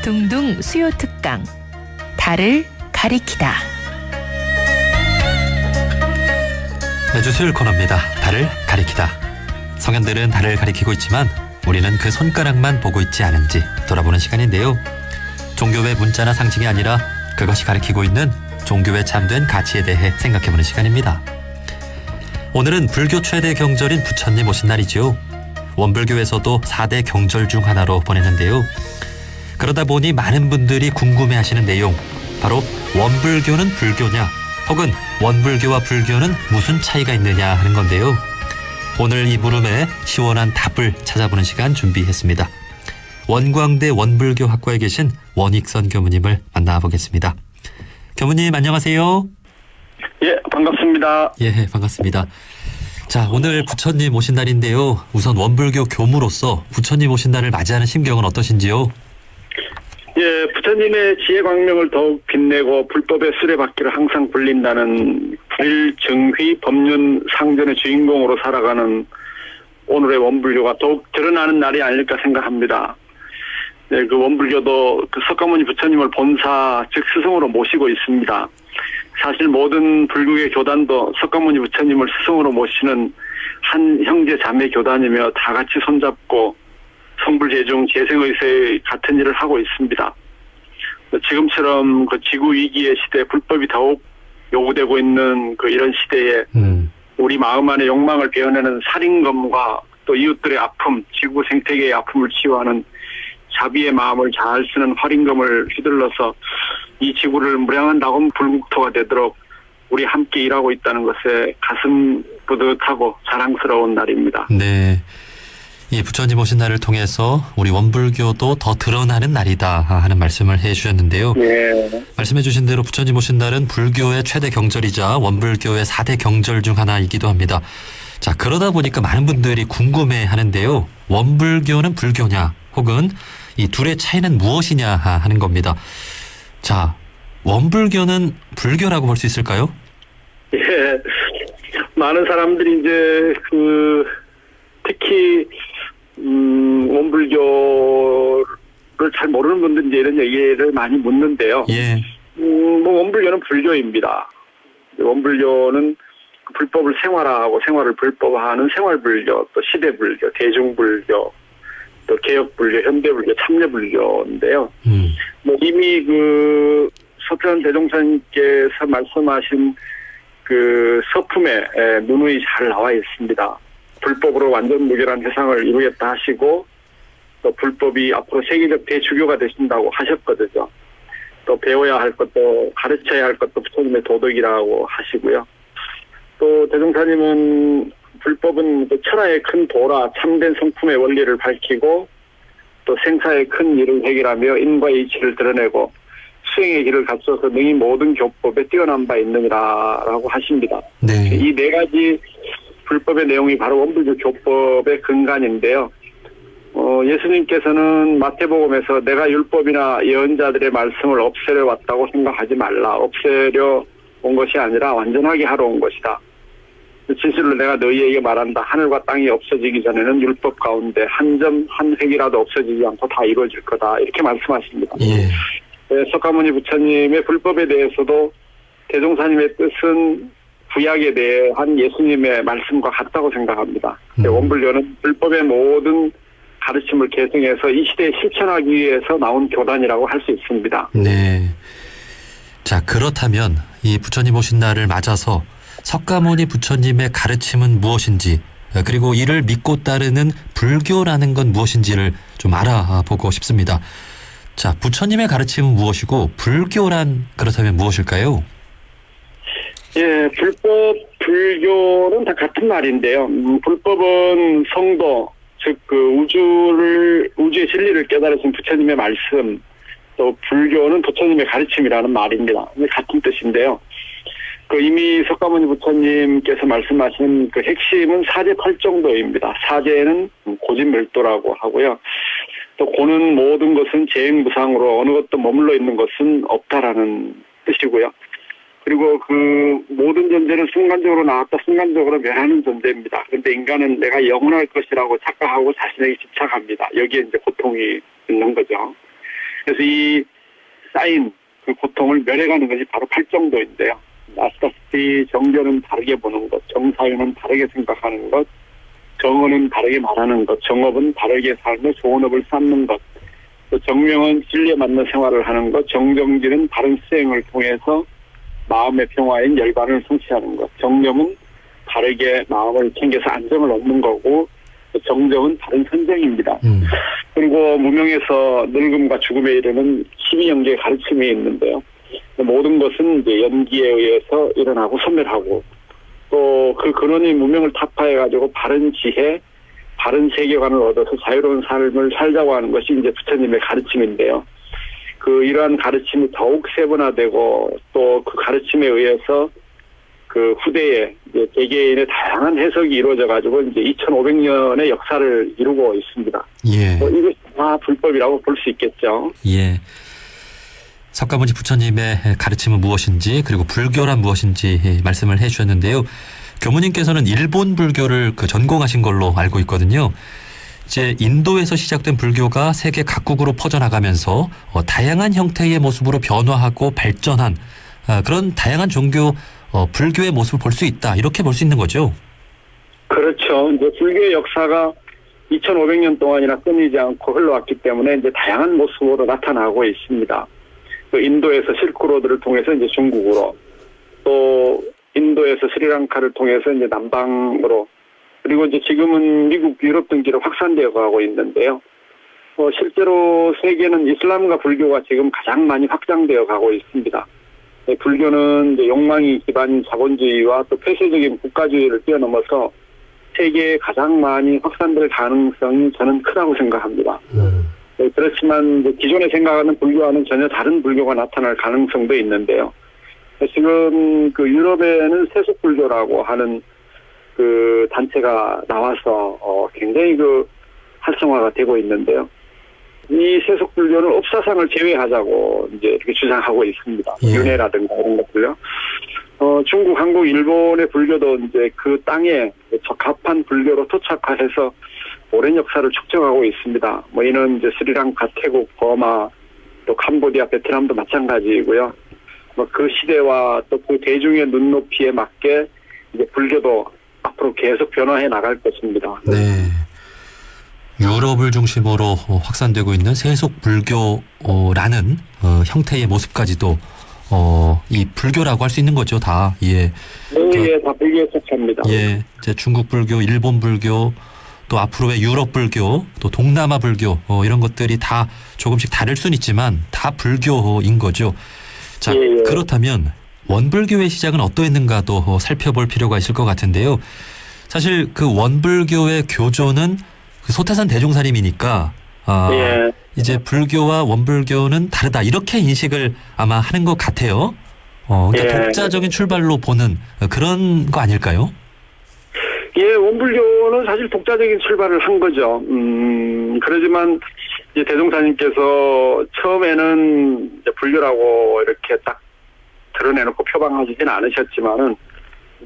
둥둥 수요 특강 달을 가리키다. 매주 수요일 코너입니다. 달을 가리키다. 성현들은 달을 가리키고 있지만 우리는 그 손가락만 보고 있지 않은지 돌아보는 시간인데요. 종교의 문자나 상징이 아니라 그것이 가리키고 있는 종교의 참된 가치에 대해 생각해보는 시간입니다. 오늘은 불교 최대 경절인 부처님 오신 날이죠. 원불교에서도 4대 경절 중 하나로 보냈는데요. 그러다 보니 많은 분들이 궁금해하시는 내용, 바로 원불교는 불교냐, 혹은 원불교와 불교는 무슨 차이가 있느냐 하는 건데요. 오늘 이 물음에 시원한 답을 찾아보는 시간 준비했습니다. 원광대 원불교 학과에 계신 원익선 교무님을 만나보겠습니다. 교무님 안녕하세요. 예, 반갑습니다. 예, 반갑습니다. 자, 오늘 부처님 오신 날인데요. 우선 원불교 교무로서 부처님 오신 날을 맞이하는 심경은 어떠신지요? 예, 부처님의 지혜 광명을 더욱 빛내고 불법의 수레바퀴를 항상 굴린다는 불정휘 법륜 상전의 주인공으로 살아가는 오늘의 원불교가 더욱 드러나는 날이 아닐까 생각합니다. 네, 그 원불교도 그 석가모니 부처님을 본사 즉 스승으로 모시고 있습니다. 사실 모든 불교의 교단도 석가모니 부처님을 스승으로 모시는 한 형제 자매 교단이며 다 같이 손잡고 성불재중 재생의세 같은 일을 하고 있습니다. 지금처럼 그 지구 위기의 시대, 불법이 더욱 요구되고 있는 그 이런 시대에 우리 마음 안의 욕망을 베어내는 살인검과 또 이웃들의 아픔, 지구 생태계의 아픔을 치유하는 자비의 마음을 잘 쓰는 활인검을 휘둘러서 이 지구를 무량한 낙원 불국토가 되도록 우리 함께 일하고 있다는 것에 가슴 뿌듯하고 자랑스러운 날입니다. 네. 이 부처님 오신 날을 통해서 우리 원불교도 더 드러나는 날이다 하는 말씀을 해 주셨는데요. 네. 말씀해 주신 대로 부처님 오신 날은 불교의 최대 경절이자 원불교의 4대 경절 중 하나이기도 합니다. 자, 그러다 보니까 많은 분들이 궁금해 하는데요. 원불교는 불교냐, 혹은 이 둘의 차이는 무엇이냐 하는 겁니다. 자, 원불교는 불교라고 볼 수 있을까요? 예. 많은 사람들이 이제 특히 원불교를 잘 모르는 분들이 이제 이런 얘기를 많이 묻는데요. 예. 원불교는 불교입니다. 원불교는 불법을 생활화하고 생활을 불법화하는 생활불교, 또 시대불교, 대중불교, 또 개혁불교, 현대불교, 참여불교인데요. 이미 서편 대종사님께서 말씀하신 서품에 누누이 잘 나와 있습니다. 불법으로 완전 무결한 세상을 이루겠다 하시고, 또 불법이 앞으로 세계적 대주교가 되신다고 하셨거든요. 또 배워야 할 것도 가르쳐야 할 것도 부처님의 도덕이라고 하시고요. 또 대종사님은 불법은 천하의 큰 도라 참된 성품의 원리를 밝히고, 또 생사의 큰 일을 해결하며 인과의 이치를 드러내고 수행의 길을 갖춰서 능히 모든 교법에 뛰어난 바 있느니라라고 하십니다. 네. 이 네 가지 불법의 내용이 바로 원불교 교법의 근간인데요. 예수님께서는 마태복음에서 내가 율법이나 예언자들의 말씀을 없애려 왔다고 생각하지 말라. 없애려 온 것이 아니라 완전하게 하러 온 것이다. 진실로 내가 너희에게 말한다. 하늘과 땅이 없어지기 전에는 율법 가운데 한 점 한 획이라도 없어지지 않고 다 이루어질 거다. 이렇게 말씀하십니다. 예. 석가모니 부처님의 불법에 대해서도 대종사님의 뜻은 구약에 대한 예수님의 말씀과 같다고 생각합니다. 원불교는 불법의 모든 가르침을 계승해서 이 시대에 실천하기 위해서 나온 교단이라고 할 수 있습니다. 네. 자, 그렇다면 이 부처님 오신 날을 맞아서 석가모니 부처님의 가르침은 무엇인지, 그리고 이를 믿고 따르는 불교라는 건 무엇인지를 좀 알아보고 싶습니다. 자, 부처님의 가르침은 무엇이고 그렇다면 무엇일까요? 예, 불법, 불교는 다 같은 말인데요. 불법은 성도, 즉 우주의 진리를 깨달으신 부처님의 말씀, 또 불교는 부처님의 가르침이라는 말입니다. 같은 뜻인데요. 이미 석가모니 부처님께서 말씀하신 핵심은 사제 8정도입니다. 사제는 고진멸도라고 하고요. 또 고는 모든 것은 재행무상으로 어느 것도 머물러 있는 것은 없다라는 뜻이고요. 그리고 모든 존재는 순간적으로 나왔다 순간적으로 멸하는 존재입니다. 그런데 인간은 내가 영원할 것이라고 착각하고 자신에게 집착합니다. 여기에 이제 고통이 있는 거죠. 그래서 이 쌓인 그 고통을 멸해가는 것이 바로 팔정도인데요. 아시다시피 정죄는 다르게 보는 것, 정사유는 다르게 생각하는 것, 정언은 다르게 말하는 것, 정업은 다르게 살며 좋은 업을 쌓는 것, 또 정명은 진리에 맞는 생활을 하는 것, 정정지는 바른 수행을 통해서 마음의 평화인 열반을 성취하는 것, 정념은 다르게 마음을 챙겨서 안정을 얻는 거고, 정정은 다른 선정입니다. 그리고 무명에서 늙음과 죽음에 이르는 12영계의 가르침이 있는데요. 모든 것은 이제 연기에 의해서 일어나고 소멸하고, 또 그 근원인 무명을 타파해가지고 바른 지혜, 바른 세계관을 얻어서 자유로운 삶을 살자고 하는 것이 이제 부처님의 가르침인데요. 이러한 가르침이 더욱 세분화되고 또 그 가르침에 의해서 그 후대에 이제 개개인의 다양한 해석이 이루어져가지고 이제 2,500년의 역사를 이루고 있습니다. 예. 이게 다 불법이라고 볼 수 있겠죠. 예. 석가모니 부처님의 가르침은 무엇인지 그리고 불교란 무엇인지 말씀을 해주셨는데요. 교무님께서는 일본 불교를 전공하신 걸로 알고 있거든요. 이제 인도에서 시작된 불교가 세계 각국으로 퍼져나가면서 다양한 형태의 모습으로 변화하고 발전한 그런 다양한 종교 불교의 모습을 볼 수 있다. 이렇게 볼 수 있는 거죠. 그렇죠. 이제 불교의 역사가 2,500년 동안이나 끊이지 않고 흘러왔기 때문에 이제 다양한 모습으로 나타나고 있습니다. 인도에서 실크로드를 통해서 이제 중국으로, 또 인도에서 스리랑카를 통해서 이제 남방으로, 그리고 이제 지금은 미국, 유럽 등지로 확산되어 가고 있는데요. 실제로 세계는 이슬람과 불교가 지금 가장 많이 확장되어 가고 있습니다. 불교는 이제 욕망이 기반인 자본주의와 또 폐쇄적인 국가주의를 뛰어넘어서 세계에 가장 많이 확산될 가능성이 저는 크다고 생각합니다. 그렇지만 이제 기존에 생각하는 불교와는 전혀 다른 불교가 나타날 가능성도 있는데요. 지금 유럽에는 세속불교라고 하는 단체가 나와서 굉장히 활성화가 되고 있는데요. 이 세속불교는 업사상을 제외하자고 이제 이렇게 주장하고 있습니다. 예. 윤회라든가 이런 것들요. 중국, 한국, 일본의 불교도 이제 그 땅에 적합한 불교로 토착화해서 오랜 역사를 축적하고 있습니다. 이는 이제 스리랑카, 태국, 버마, 또 캄보디아, 베트남도 마찬가지이고요. 그 시대와 또 그 대중의 눈높이에 맞게 이제 불교도 앞으로 계속 변화해 나갈 것입니다. 네. 유럽을 중심으로 확산되고 있는 세속 불교라는 형태의 모습까지도 이 불교라고 할 수 있는 거죠, 다. 예. 네, 다 불교에 속합니다. 예. 이제 중국 불교, 일본 불교, 또 앞으로의 유럽 불교, 또 동남아 불교 이런 것들이 다 조금씩 다를 수는 있지만 다 불교인 거죠. 자, 예. 그렇다면 원불교의 시작은 어떠했는가도 살펴볼 필요가 있을 것 같은데요. 사실 그 원불교의 교조는 소태산 대종사님이니까 예. 이제 불교와 원불교는 다르다 이렇게 인식을 아마 하는 것 같아요. 그러니까 예. 독자적인 출발로 보는 그런 거 아닐까요? 예, 원불교는 사실 독자적인 출발을 한 거죠. 그러지만 이제 대종사님께서 처음에는 이제 불교라고 이렇게 딱 드러내놓고 표방하시진 않으셨지만은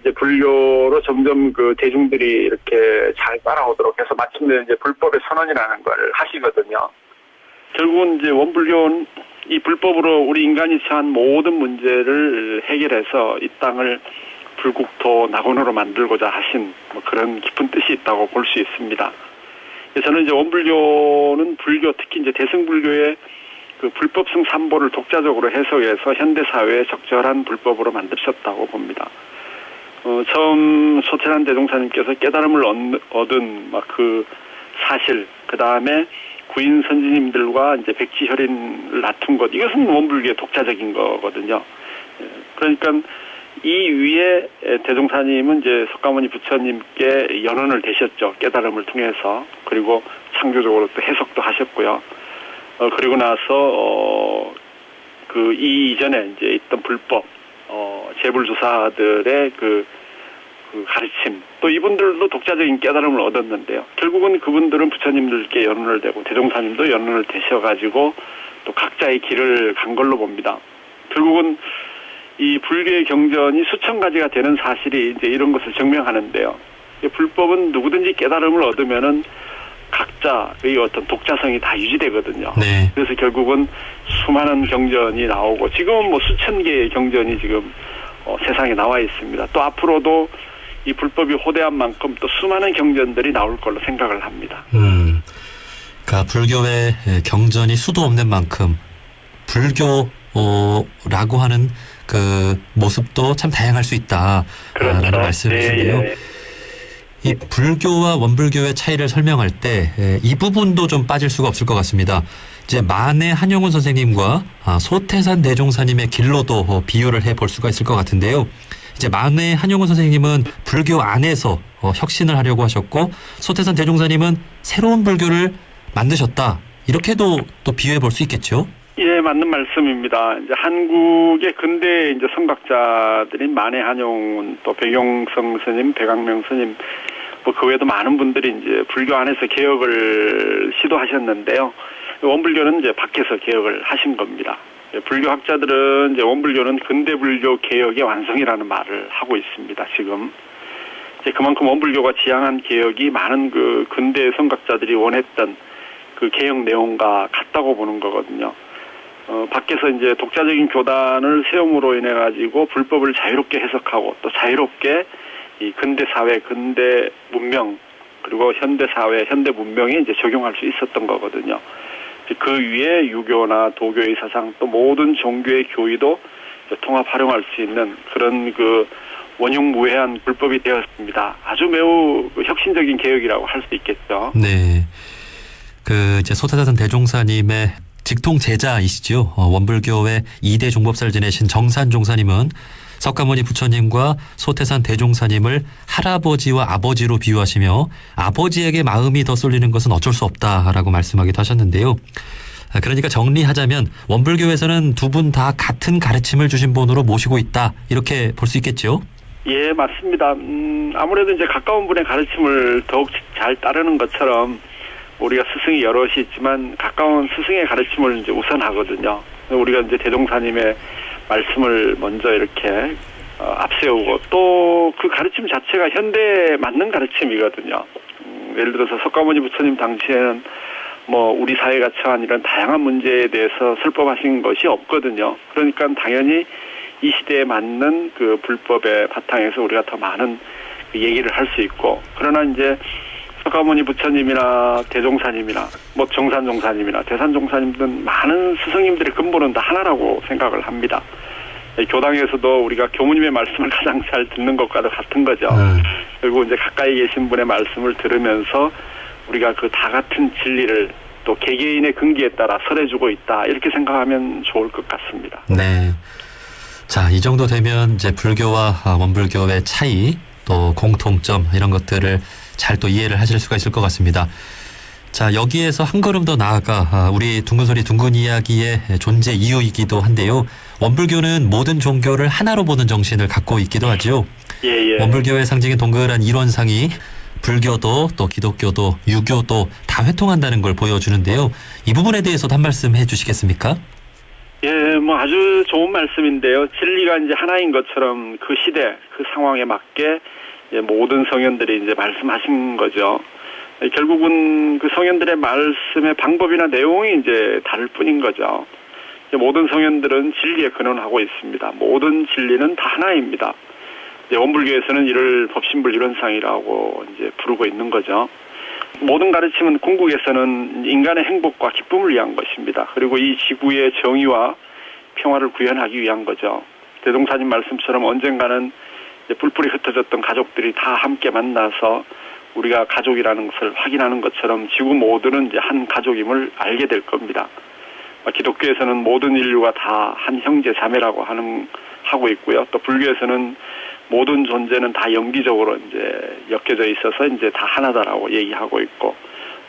이제 불교로 점점 대중들이 이렇게 잘 따라오도록 해서 마침내 이제 불법의 선언이라는 걸 하시거든요. 결국은 이제 원불교는 이 불법으로 우리 인간이 처한 모든 문제를 해결해서 이 땅을 불국토 낙원으로 만들고자 하신 그런 깊은 뜻이 있다고 볼 수 있습니다. 저는 이제 원불교는 불교, 특히 이제 대승불교의 불법성 삼보를 독자적으로 해석해서 현대 사회에 적절한 불법으로 만드셨다고 봅니다. 처음 소태산 대종사님께서 깨달음을 얻은 그 사실, 그 다음에 구인 선지님들과 이제 백지혈인을 다툰 것, 이것은 원불교의 독자적인 거거든요. 그러니까 이 위에 대종사님은 이제 석가모니 부처님께 연언을 대셨죠. 깨달음을 통해서. 그리고 창조적으로 또 해석도 하셨고요. 그리고 나서 이 이전에 이제 있던 불법, 재불조사들의 그 가르침, 또 이분들도 독자적인 깨달음을 얻었는데요. 결국은 그분들은 부처님들께 연언을 대고 대종사님도 연언을 대셔가지고 또 각자의 길을 간 걸로 봅니다. 결국은 이 불교의 경전이 수천 가지가 되는 사실이 이제 이런 것을 증명하는데요. 불법은 누구든지 깨달음을 얻으면은 각자의 어떤 독자성이 다 유지되거든요. 네. 그래서 결국은 수많은 경전이 나오고 지금은 뭐 수천 개의 경전이 지금 세상에 나와 있습니다. 또 앞으로도 이 불법이 호대한 만큼 또 수많은 경전들이 나올 걸로 생각을 합니다. 그러니까 불교의 경전이 수도 없는 만큼 불교라고 하는 그 모습도 참 다양할 수 있다라는 그렇죠. 말씀이신데요. 예, 예. 이 불교와 원불교의 차이를 설명할 때 이 부분도 좀 빠질 수가 없을 것 같습니다. 이제 만해 한용운 선생님과 소태산 대종사님의 길로도 비유를 해볼 수가 있을 것 같은데요. 이제 만해 한용운 선생님은 불교 안에서 혁신을 하려고 하셨고 소태산 대종사님은 새로운 불교를 만드셨다. 이렇게도 또 비유해 볼 수 있겠죠. 예, 맞는 말씀입니다. 이제 한국의 근대 이제 성각자들인 만해 한용운, 또 백용성 스님, 백왕명 스님, 뭐 그 외에도 많은 분들이 이제 불교 안에서 개혁을 시도하셨는데요. 원불교는 이제 밖에서 개혁을 하신 겁니다. 불교 학자들은 이제 원불교는 근대 불교 개혁의 완성이라는 말을 하고 있습니다. 지금 이제 그만큼 원불교가 지향한 개혁이 많은 그 근대 성각자들이 원했던 그 개혁 내용과 같다고 보는 거거든요. 밖에서 이제 독자적인 교단을 세움으로 인해 가지고 불법을 자유롭게 해석하고 또 자유롭게 이 근대 사회, 근대 문명 그리고 현대 사회, 현대 문명에 이제 적용할 수 있었던 거거든요. 그 위에 유교나 도교의 사상 또 모든 종교의 교의도 통합 활용할 수 있는 그런 그 원흉무해한 불법이 되었습니다. 아주 매우 혁신적인 개혁이라고 할 수 있겠죠. 네. 그 이제 소태산 대종사님의 직통 제자이시죠. 원불교의 2대 종법사를 지내신 정산 종사님은 석가모니 부처님과 소태산 대종사님을 할아버지와 아버지로 비유하시며 아버지에게 마음이 더 쏠리는 것은 어쩔 수 없다라고 말씀하기도 하셨는데요. 그러니까 정리하자면 원불교에서는 두 분 다 같은 가르침을 주신 분으로 모시고 있다. 이렇게 볼 수 있겠죠? 예, 맞습니다. 아무래도 이제 가까운 분의 가르침을 더욱 잘 따르는 것처럼 우리가 스승이 여럿이 있지만 가까운 스승의 가르침을 이제 우선하거든요. 우리가 이제 대종사님의 말씀을 먼저 이렇게 앞세우고 또 그 가르침 자체가 현대에 맞는 가르침이거든요. 예를 들어서 석가모니 부처님 당시에는 뭐 우리 사회가 처한 이런 다양한 문제에 대해서 설법하신 것이 없거든요. 그러니까 당연히 이 시대에 맞는 그 불법의 바탕에서 우리가 더 많은 그 얘기를 할 수 있고 그러나 이제 석가모니 부처님이나 대종사님이나 뭐 정산종사님이나 대산종사님 등 많은 스승님들의 근본은 다 하나라고 생각을 합니다. 교당에서도 우리가 교무님의 말씀을 가장 잘 듣는 것과도 같은 거죠. 그리고 이제 가까이 계신 분의 말씀을 들으면서 우리가 그 다 같은 진리를 또 개개인의 근기에 따라 설해주고 있다 이렇게 생각하면 좋을 것 같습니다. 네. 자, 이 정도 되면 이제 불교와 원불교의 차이 또 공통점 이런 것들을 잘 또 이해를 하실 수가 있을 것 같습니다. 자, 여기에서 한 걸음 더 나아가 우리 둥근소리 둥근 이야기의 존재 이유이기도 한데요. 원불교는 모든 종교를 하나로 보는 정신을 갖고 있기도 하죠. 예. 원불교의 상징인 동그란 일원상이 불교도 또 기독교도 유교도 다 회통한다는 걸 보여주는데요. 이 부분에 대해서도 한 말씀 해주시겠습니까? 예, 뭐 아주 좋은 말씀인데요. 진리가 이제 하나인 것처럼 그 시대, 그 상황에 맞게 모든 성현들이 이제 말씀하신 거죠. 결국은 그 성현들의 말씀의 방법이나 내용이 이제 다를 뿐인 거죠. 모든 성현들은 진리에 근원하고 있습니다. 모든 진리는 다 하나입니다. 원불교에서는 이를 법신불일원상이라고 이제 부르고 있는 거죠. 모든 가르침은 궁극에서는 인간의 행복과 기쁨을 위한 것입니다. 그리고 이 지구의 정의와 평화를 구현하기 위한 거죠. 대종사님 말씀처럼 언젠가는 뿔뿔이 흩어졌던 가족들이 다 함께 만나서 우리가 가족이라는 것을 확인하는 것처럼 지구 모두는 이제 한 가족임을 알게 될 겁니다. 기독교에서는 모든 인류가 다 한 형제 자매라고 하고 있고요. 또 불교에서는 모든 존재는 다 영기적으로 이제 엮여져 있어서 이제 다 하나다라고 얘기하고 있고,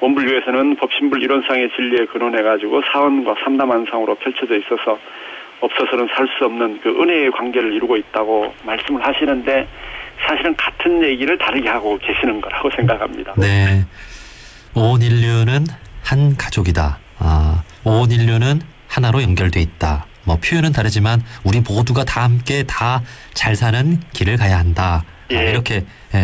원불교에서는 법신불일원상의 진리에 근원해가지고 사원과 삼담한상으로 펼쳐져 있어서 없어서는 살 수 없는 그 은혜의 관계를 이루고 있다고 말씀을 하시는데, 사실은 같은 얘기를 다르게 하고 계시는 거라고 생각합니다. 네. 온 인류는 한 가족이다. 온 인류는 하나로 연결돼 있다. 뭐 표현은 다르지만 우리 모두가 다 함께 다 잘 사는 길을 가야 한다. 예. 이렇게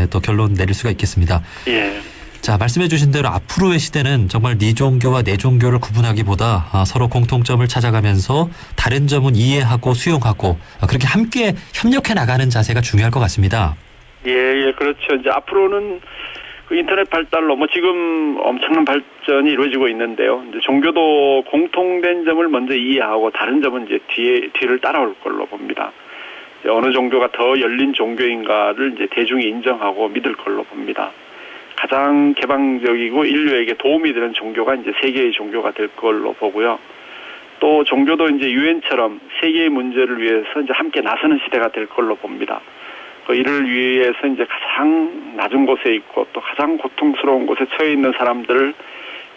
또 결론 내릴 수가 있겠습니다. 예. 자, 말씀해 주신 대로 앞으로의 시대는 정말 네 종교와 내 종교를 구분하기보다 서로 공통점을 찾아가면서 다른 점은 이해하고 수용하고 그렇게 함께 협력해 나가는 자세가 중요할 것 같습니다. 예, 그렇죠. 이제 앞으로는 그 인터넷 발달로 지금 엄청난 발전이 이루어지고 있는데요. 이제 종교도 공통된 점을 먼저 이해하고 다른 점은 이제 뒤를 따라올 걸로 봅니다. 이제 어느 종교가 더 열린 종교인가를 이제 대중이 인정하고 믿을 걸로 봅니다. 가장 개방적이고 인류에게 도움이 되는 종교가 이제 세계의 종교가 될 걸로 보고요. 또 종교도 이제 유엔처럼 세계의 문제를 위해서 이제 함께 나서는 시대가 될 걸로 봅니다. 이를 위해서 이제 가장 낮은 곳에 있고 또 가장 고통스러운 곳에 처해 있는 사람들을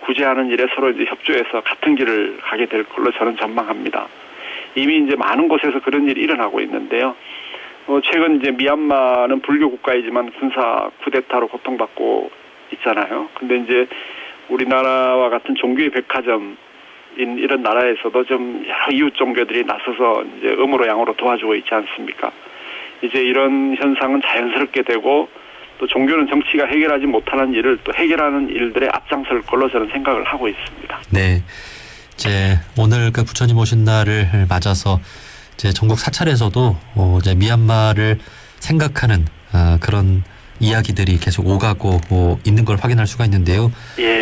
구제하는 일에 서로 이제 협조해서 같은 길을 가게 될 걸로 저는 전망합니다. 이미 이제 많은 곳에서 그런 일이 일어나고 있는데요. 최근 이제 미얀마는 불교 국가이지만 군사 쿠데타로 고통받고 있잖아요. 근데 이제 우리나라와 같은 종교의 백화점인 이런 나라에서도 좀 여러 이웃 종교들이 나서서 이제 음으로 양으로 도와주고 있지 않습니까? 이제 이런 현상은 자연스럽게 되고 또 종교는 정치가 해결하지 못하는 일을 또 해결하는 일들에 앞장설 걸로 저는 생각을 하고 있습니다. 네. 이제 오늘 그 부처님 오신 날을 맞아서 이제 전국 사찰에서도 이제 미얀마를 생각하는 그런 이야기들이 계속 오가고 있는 걸 확인할 수가 있는데요. 예.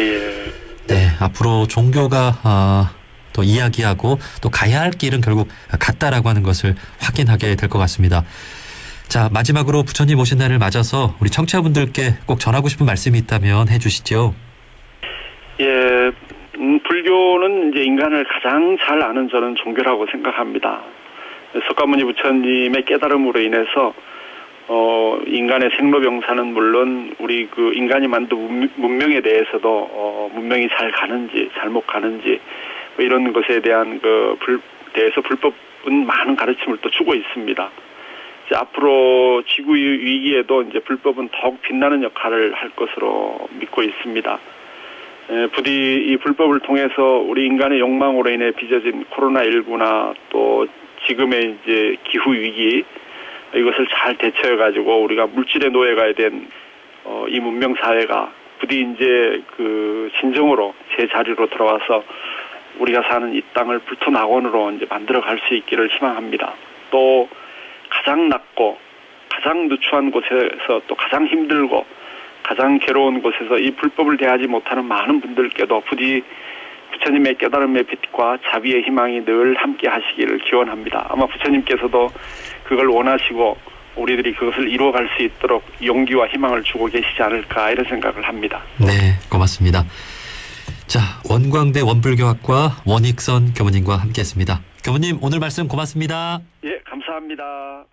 네, 앞으로 종교가 또 이야기하고 또 가야 할 길은 결국 같다라고 하는 것을 확인하게 될 것 같습니다. 자, 마지막으로 부처님 오신 날을 맞아서 우리 청취자분들께 꼭 전하고 싶은 말씀이 있다면 해주시죠. 예, 불교는 이제 인간을 가장 잘 아는 저는 종교라고 생각합니다. 석가모니 부처님의 깨달음으로 인해서 인간의 생로병사는 물론 우리 그 인간이 만든 문명에 대해서도 문명이 잘 가는지 잘못 가는지 이런 것에 대한 대해서 불법은 많은 가르침을 또 주고 있습니다. 이제 앞으로 지구 위기에도 이제 불법은 더욱 빛나는 역할을 할 것으로 믿고 있습니다. 부디 이 불법을 통해서 우리 인간의 욕망으로 인해 빚어진 코로나19나 또 지금의 이제 기후 위기 이것을 잘 대처해 가지고 우리가 물질의 노예가 된 이 문명 사회가 부디 이제 그 진정으로 제 자리로 돌아와서 우리가 사는 이 땅을 불토낙원으로 이제 만들어 갈 수 있기를 희망합니다. 또 가장 낮고 가장 누추한 곳에서 또 가장 힘들고 가장 괴로운 곳에서 이 불법을 대하지 못하는 많은 분들께도 부디 부처님의 깨달음의 빛과 자비의 희망이 늘 함께 하시기를 기원합니다. 아마 부처님께서도 그걸 원하시고 우리들이 그것을 이루어갈 수 있도록 용기와 희망을 주고 계시지 않을까 이런 생각을 합니다. 네, 고맙습니다. 자, 원광대 원불교학과 원익선 교무님과 함께했습니다. 교무님 오늘 말씀 고맙습니다. 예, 감사합니다.